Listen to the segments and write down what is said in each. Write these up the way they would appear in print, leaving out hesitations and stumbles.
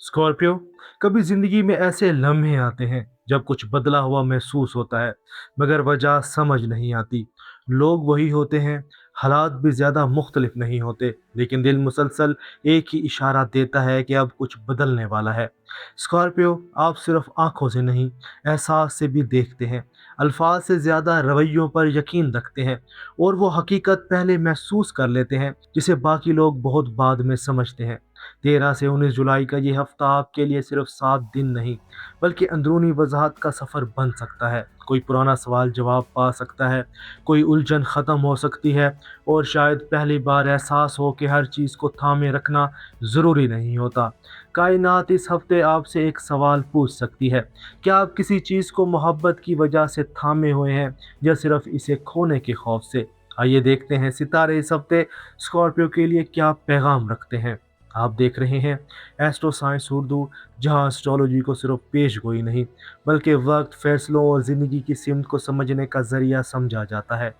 Scorpio, कभी जिंदगी में ऐसे लम्हे आते हैं जब कुछ बदला हुआ महसूस होता है, मगर वजह समझ नहीं आती। लोग वही होते हैं, हालात भी ज़्यादा मुख्तलिफ नहीं होते, लेकिन दिल मुसलसल एक ही इशारा देता है कि अब कुछ बदलने वाला है। स्कॉर्पियो, आप सिर्फ आंखों से नहीं, एहसास से भी देखते हैं। अल्फाज से ज़्यादा रवैयों पर यकीन रखते हैं, और वो हकीकत पहले महसूस कर लेते हैं जिसे बाकी लोग बहुत बाद में समझते हैं। 13 से 19 जुलाई का ये हफ्ता आपके लिए सिर्फ 7 दिन नहीं, बल्कि अंदरूनी वजाहत का सफ़र बन सकता है। कोई पुराना सवाल जवाब पा सकता है, कोई उलझन ख़त्म हो सकती है, और शायद पहली बार एहसास हो कि हर चीज़ को थामे रखना ज़रूरी नहीं होता। कायनात इस हफ्ते आपसे एक सवाल पूछ सकती है, क्या आप किसी चीज़ को मोहब्बत की वजह से थामे हुए हैं, या सिर्फ इसे खोने के खौफ से? आइए देखते हैं सितारे इस हफ्ते स्कॉर्पियो के लिए क्या पैगाम रखते हैं। आप देख रहे हैं एस्ट्रो साइंस उर्दू, जहां एस्ट्रोलॉजी को सिर्फ पेश गोई नहीं, बल्कि वक्त, फैसलों और ज़िंदगी की सिमत को समझने का ज़रिया समझा जाता है।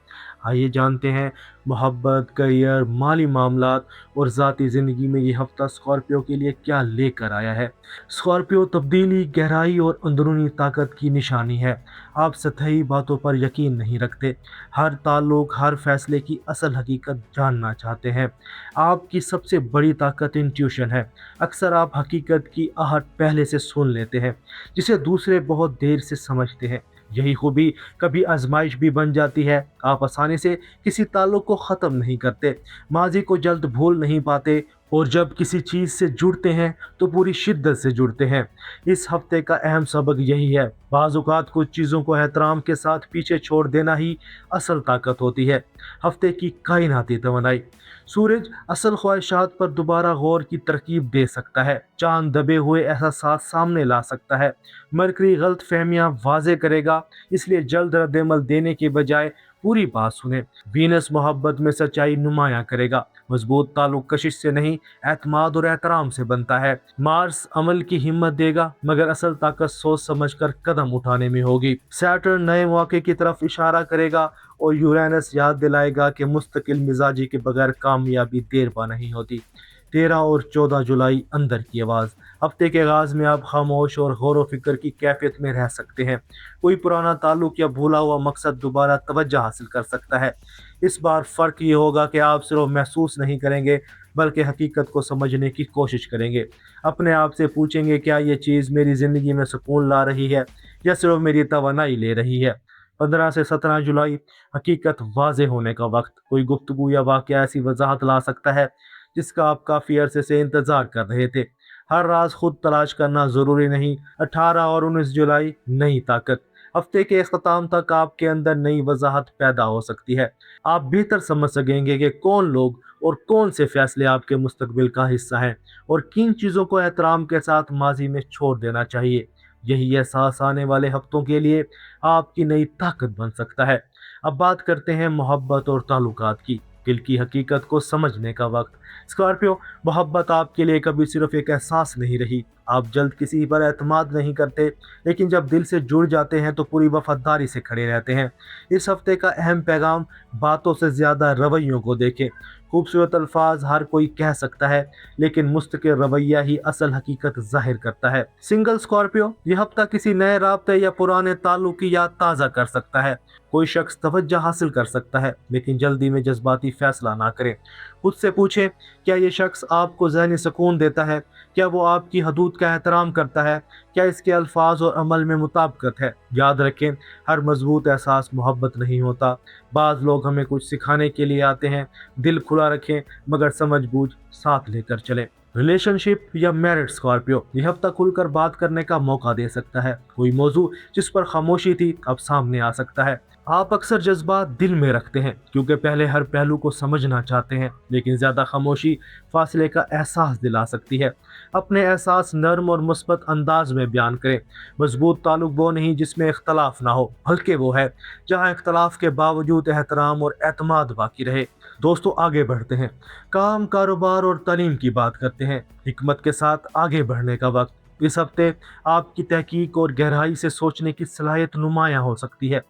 आइए जानते हैं मोहब्बत, करियर, माली मामलात और ज़ाती ज़िंदगी में ये हफ्ता स्कॉर्पियो के लिए क्या लेकर आया है। स्कॉर्पियो तब्दीली, गहराई और अंदरूनी ताकत की निशानी है। आप सतही बातों पर यकीन नहीं रखते, हर ताल्लुक, हर फैसले की असल हकीकत जानना चाहते हैं। आपकी सबसे बड़ी ताकत इंट्यूशन है। अक्सर आप हकीकत की आहट पहले से सुन लेते हैं, जिसे दूसरे बहुत देर से समझते हैं। यही खूबी कभी आजमाइश भी बन जाती है। आप आसानी से किसी ताल्लुक को ख़त्म नहीं करते, माजी को जल्द भूल नहीं पाते, और जब किसी चीज़ से जुड़ते हैं तो पूरी शिद्दत से जुड़ते हैं। इस हफ्ते का अहम सबक यही है, बाज़ औक़ात कुछ चीज़ों को एहतराम के साथ पीछे छोड़ देना ही असल ताकत होती है। हफ्ते की कायनाती तवानाई, सूरज असल ख्वाहिशात पर दोबारा गौर की तरकीब दे सकता है, चांद दबे हुए एहसास सामने ला सकता है, मरकरी गलत फहमियाँ वाजे करेगा, इसलिए जल्द रद्दमल देने के बजाय पूरी बात सुने। वीनस मोहब्बत में सच्चाई नुमायां करेगा, मजबूत ताल्लुक कशिश से नहीं, एतमाद और एहतराम से बनता है। मार्स अमल की हिम्मत देगा, मगर असल ताकत सोच समझ कर कदम उठाने में होगी। सैटर्न नए मौके की तरफ इशारा करेगा, और यूरेनस याद दिलाएगा कि मुस्तकिल मिजाजी के बगैर कामयाबी देर पा नहीं होती। 13 और 14 जुलाई, अंदर की आवाज़। हफ्ते के आगाज़ में आप खामोश और गौर व फिक्र की कैफियत में रह सकते हैं। कोई पुराना ताल्लुक या भूला हुआ मकसद दोबारा तवज्जो हासिल कर सकता है। इस बार फ़र्क ये होगा कि आप सिर्फ महसूस नहीं करेंगे, बल्कि हकीकत को समझने की कोशिश करेंगे। अपने आप से पूछेंगे, क्या ये चीज़ मेरी ज़िंदगी में सुकून ला रही है, या सिर्फ मेरी तवानाई ले रही है? 15 से 17 जुलाई, हकीकत वाज़े होने का वक्त। कोई गुफ्तगू या वाक़या ऐसी वजाहत ला सकता है जिसका आप काफ़ी अरसे से इंतज़ार कर रहे थे। हर राज खुद तलाश करना ज़रूरी नहीं। 18 और 19 जुलाई, नई ताकत। हफ्ते के अख्ताम तक आपके अंदर नई वजाहत पैदा हो सकती है। आप बेहतर समझ सकेंगे कि कौन लोग और कौन से फैसले आपके मुस्तकबिल का हिस्सा हैं, और किन चीज़ों को एहतराम के साथ माजी में छोड़ देना चाहिए। यही एहसास आने वाले हफ्तों के लिए आपकी नई ताकत बन सकता है। अब बात करते हैं मोहब्बत और ताल्लुकात की, दिल की हकीकत को समझने का वक्त। स्कॉर्पियो, मोहब्बत आपके लिए कभी सिर्फ एक एहसास नहीं रही। आप जल्द किसी पर एतमाद नहीं करते, लेकिन जब दिल से जुड़ जाते हैं तो पूरी वफादारी से खड़े रहते हैं। इस हफ्ते का अहम पैगाम, बातों से ज़्यादा रवैयों को देखें। खूबसूरत अल्फाज हर कोई कह सकता है, लेकिन मुस्तकिल रवैया ही असल हकीकत जाहिर करता है। सिंगल स्कॉर्पियो, यह हफ्ता किसी नए राब्ते या पुराने ताल्लुक की याद ताज़ा कर सकता है। कोई शख्स तवज्जो हासिल कर सकता है, लेकिन जल्दी में जज्बाती फैसला ना करें। खुद से पूछें, क्या ये शख्स आपको ज़हनी सुकून देता है? क्या वो आपकी हदूद का एहतराम करता है? क्या इसके अल्फाज और अमल में मुताबिकत है? याद रखें, हर मजबूत एहसास मोहब्बत नहीं होता। बाज़ लोग हमें कुछ सिखाने के लिए आते हैं। दिल खुला रखें, मगर समझ बूझ साथ लेकर चलें। रिलेशनशिप या मैरिड स्कॉर्पियो, यह हफ्ता खुलकर बात करने का मौका दे सकता है। कोई मौजू जिस पर खामोशी थी, अब सामने आ सकता है। आप अक्सर जज्बात दिल में रखते हैं, क्योंकि पहले हर पहलू को समझना चाहते हैं, लेकिन ज़्यादा खामोशी फासले का एहसास दिला सकती है। अपने एहसास नरम और मुस्बत अंदाज में बयान करें। मजबूत ताल्लुक वो नहीं जिसमें इख्तलाफ ना हो, बल्कि वो है जहाँ इख्तलाफ के बावजूद एहतराम और एतमाद बाकी रहे। दोस्तों, आगे बढ़ते हैं। काम, कारोबार और तालीम की बात करते हैं। हिकमत के साथ आगे बढ़ने का वक्त। इस हफ्ते आपकी तहकीक और गहराई से सोचने की सलाहियत नुमायां हो सकती है।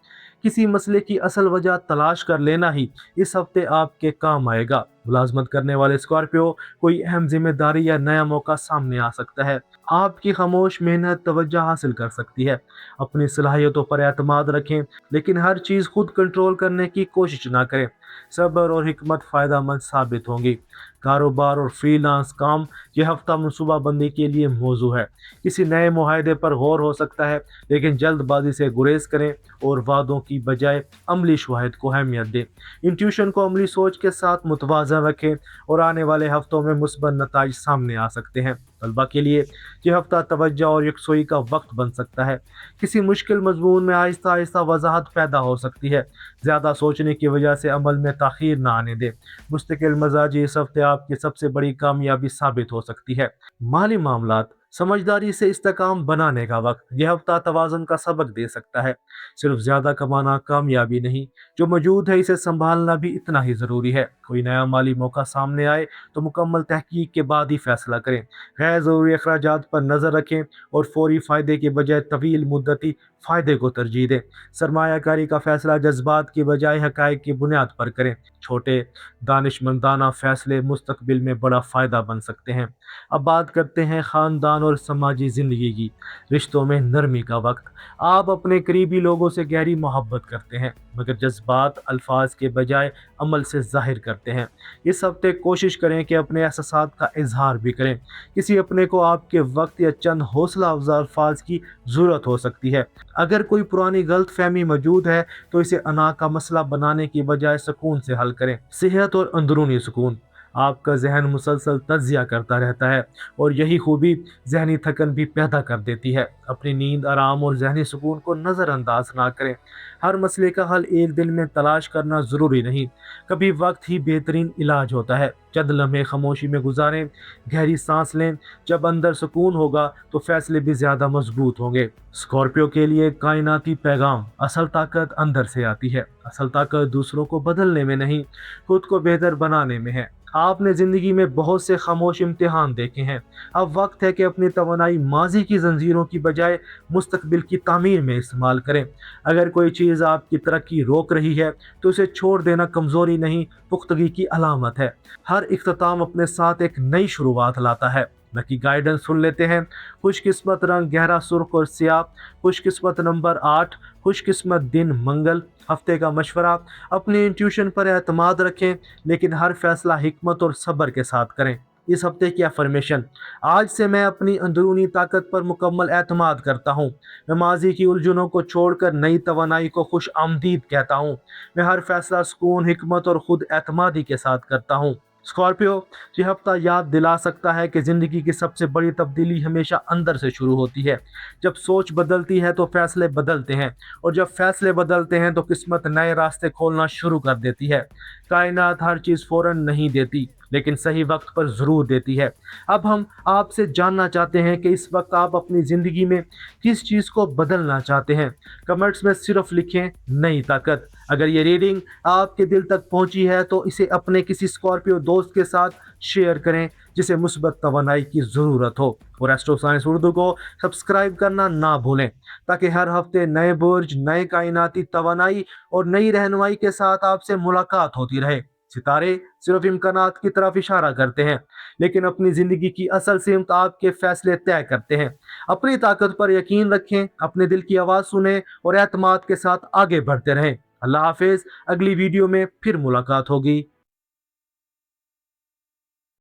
किसी मसले की असल वजह तलाश कर लेना ही इस हफ्ते आपके काम आएगा। मुलाजमत करने वाले स्कॉर्पियो, कोई अहम जिम्मेदारी या नया मौका सामने आ सकता है। आपकी खामोश मेहनत तवज्जो हासिल कर सकती है। अपनी सलाहियतों पर एतमाद रखें, लेकिन हर चीज़ खुद कंट्रोल करने की कोशिश ना करें। सब्र और हिकमत फ़ायदा मंद साबित होंगी। कारोबार और फ्रीलांस काम, यह हफ्ता मनसूबाबंदी के लिए मौजू है। किसी नए मुआहदे पर गौर हो सकता है, लेकिन जल्दबाजी से गुरेज करें और वादों की बजाय अमली शवाहिद को अहमियत दें। इंट्यूशन को अमली सोच के साथ मुतवाज़न रखें और आने वाले हफ्तों में मुस्बत नताइज सामने आ सकते हैं। तलबा के लिए यह हफ्ता तवज्जो और यकसोई का वक्त बन सकता है। किसी मुश्किल मजमून में आहिस्ता आहिस्ता वजाहत पैदा हो सकती है। ज़्यादा सोचने की वजह से अमल में ताख़ीर ना आने दें। मुस्तकिल मजाजी इस हफ्ते आपकी सबसे बड़ी कामयाबी साबित हो सकती है। माली मामलात, समझदारी से इस्तेकाम बनाने का वक्त, यह हफ्ता तवाज़ुन का सबक दे सकता है। सिर्फ ज़्यादा कमाना कामयाबी नहीं, जो मौजूद है इसे संभालना भी इतना ही ज़रूरी है। कोई नया माली मौका सामने आए तो मुकम्मल तहकीक के बाद ही फैसला करें। गैर ज़रूरी अखराजात पर नज़र रखें और फौरी फ़ायदे के बजाय तवील मुद्दती फ़ायदे को तरजीह दें। सरमायाकारी का फैसला जज्बात की बजाय हक़ाइक़ की बुनियाद पर करें। छोटे दानिशमंदाना फ़ैसले मुस्तकबिल में बड़ा फ़ायदा बन सकते हैं। अब बात करते हैं ख़ानदान और समाजी ज़िंदगी की। रिश्तों में नरमी का वक्त। आप अपने करीबी लोगों से गहरी मोहब्बत करते हैं, मगर जज्बात अल्फाज के बजाय अमल से ज़ाहिर करते हैं। इस हफ्ते कोशिश करें कि अपने एहसासात का इजहार भी करें। किसी अपने को आपके वक्त या चंद हौसला अफजा अल्फाज की ज़रूरत हो सकती है। अगर कोई पुरानी गलत फहमी मौजूद है तो इसे अना का मसला बनाने की बजाय सुकून से हल करें। सेहत और अंदरूनी सुकून। आपका जहन मुसलसल तज्जिया करता रहता है और यही खूबी जहनी थकन भी पैदा कर देती है। अपनी नींद, आराम और जहनी सुकून को नज़रअंदाज ना करें। हर मसले का हल एक दिन में तलाश करना ज़रूरी नहीं, कभी वक्त ही बेहतरीन इलाज होता है। चंद लम्हे खामोशी में गुजारें, गहरी सांस लें। जब अंदर सुकून होगा तो फैसले भी ज़्यादा मजबूत होंगे। स्कॉर्पियो के लिए कायनाती पैगाम, असल ताकत अंदर से आती है। असल ताकत दूसरों को बदलने में नहीं, खुद को बेहतर बनाने में है। आपने ज़िंदगी में बहुत से खामोश इम्तिहान देखे हैं। अब वक्त है कि अपनी तवानाई माजी की जंजीरों की बजाय मुस्तकबिल की तामीर में इस्तेमाल करें। अगर कोई चीज़ आपकी तरक्की रोक रही है तो उसे छोड़ देना कमज़ोरी नहीं, पुख्तगी की अलामत है। हर इख्तिताम अपने साथ एक नई शुरुआत लाता है। बाकी गाइडेंस सुन लेते हैं। खुशकिस्मत रंग गहरा सुर्ख और स्याह। खुशकिस्मत नंबर 8। खुशकिस्मत दिन मंगल। हफ्ते का मशवरा, अपनी इंट्यूशन पर एतमाद रखें, लेकिन हर फैसला हिकमत और सब्र के साथ करें। इस हफ्ते की अफर्मेशन, आज से मैं अपनी अंदरूनी ताकत पर मुकम्मल एतमाद करता हूँ। मैं माजी की उलझनों को छोड़कर नई तवानाई को खुश आमदीद कहता हूँ। मैं हर फैसला सुकून, हिकमत और खुद एतमादी के साथ करता हूँ। स्कॉर्पियो, ये हफ्ता याद दिला सकता है कि ज़िंदगी की सबसे बड़ी तब्दीली हमेशा अंदर से शुरू होती है। जब सोच बदलती है तो फैसले बदलते हैं, और जब फैसले बदलते हैं तो किस्मत नए रास्ते खोलना शुरू कर देती है। कायनात हर चीज़ फ़ौरन नहीं देती, लेकिन सही वक्त पर ज़रूर देती है। अब हम आपसे जानना चाहते हैं कि इस वक्त आप अपनी ज़िंदगी में किस चीज़ को बदलना चाहते हैं। कमेंट्स में सिर्फ लिखें नई ताकत। अगर ये रीडिंग आपके दिल तक पहुंची है तो इसे अपने किसी स्कॉर्पियो दोस्त के साथ शेयर करें जिसे मुस्बत तवानाई की ज़रूरत हो। और एस्ट्रो साइंस उर्दू को सब्सक्राइब करना ना भूलें, ताकि हर हफ्ते नए बुर्ज, नए कायनाती तवानाई और नई रहनुमाई के साथ आपसे मुलाकात होती रहे। सितारे सिर्फ इम्कानात की तरफ इशारा करते हैं, लेकिन अपनी ज़िंदगी की असल सिमत आपके फैसले तय करते हैं। अपनी ताकत पर यकीन रखें, अपने दिल की आवाज़ सुनें और एतमाद के साथ आगे बढ़ते रहें। अल्लाह हाफिज़। अगली वीडियो में फिर मुलाकात होगी।